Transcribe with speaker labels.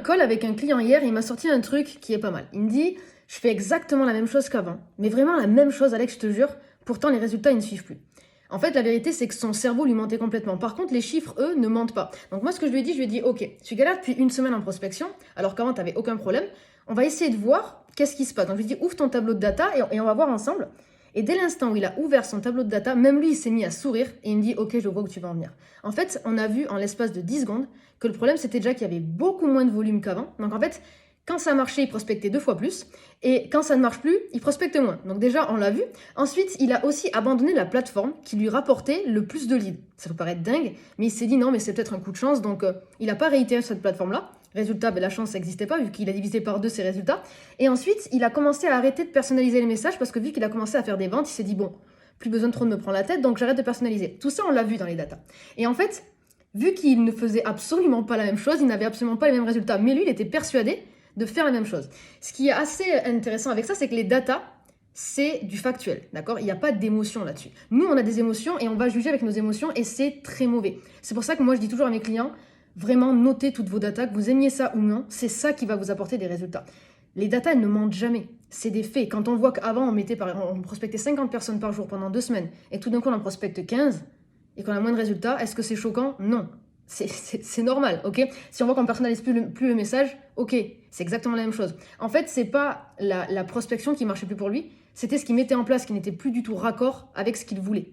Speaker 1: call avec un client hier et il m'a sorti un truc qui est pas mal. Il me dit, je fais exactement la même chose qu'avant, mais vraiment la même chose, Alex, je te jure, pourtant les résultats, ils ne suivent plus. En fait, la vérité, c'est que son cerveau lui mentait complètement. Par contre, les chiffres, eux, ne mentent pas. Donc moi, ce que je lui ai dit, ok, tu galères depuis une semaine en prospection, alors qu'avant, tu n'avais aucun problème. On va essayer de voir qu'est-ce qui se passe. Donc je lui ai dit, ouvre ton tableau de data et on va voir ensemble. Et dès l'instant où il a ouvert son tableau de data, même lui, il s'est mis à sourire et il me dit, ok, je vois où tu vas en venir. En fait, on a vu en l'espace de 10 secondes que le problème, c'était déjà qu'il y avait beaucoup moins de volume qu'avant. Donc en fait, quand ça marchait, il prospectait 2 fois plus. Et quand ça ne marche plus, il prospecte moins. Donc déjà, on l'a vu. Ensuite, il a aussi abandonné la plateforme qui lui rapportait le plus de leads. Ça peut paraître dingue, mais il s'est dit non, mais c'est peut-être un coup de chance. Donc il n'a pas réitéré cette plateforme-là. Résultat, la chance n'existait pas vu qu'il a divisé par 2 ses résultats. Et ensuite, il a commencé à arrêter de personnaliser les messages parce que vu qu'il a commencé à faire des ventes, il s'est dit bon, plus besoin de trop de me prendre la tête, donc j'arrête de personnaliser. Tout ça, on l'a vu dans les datas. Et en fait, vu qu'il ne faisait absolument pas la même chose, il n'avait absolument pas les mêmes résultats, mais lui, il était persuadé de faire la même chose. Ce qui est assez intéressant avec ça, c'est que les datas, c'est du factuel, d'accord? Il n'y a pas d'émotion là-dessus. Nous, on a des émotions et on va juger avec nos émotions et c'est très mauvais. C'est pour ça que moi, je dis toujours à mes clients, vraiment notez toutes vos datas, que vous aimiez ça ou non, c'est ça qui va vous apporter des résultats. Les datas, elles ne mentent jamais. C'est des faits. Quand on voit qu'avant, on prospectait 50 personnes par jour pendant 2 semaines et tout d'un coup, on en prospecte 15 et qu'on a moins de résultats, est-ce que c'est choquant? Non. C'est normal, ok? Si on voit qu'on ne personnalise plus le message, ok, c'est exactement la même chose. En fait, c'est pas la prospection qui marchait plus pour lui, c'était ce qu'il mettait en place qui n'était plus du tout raccord avec ce qu'il voulait.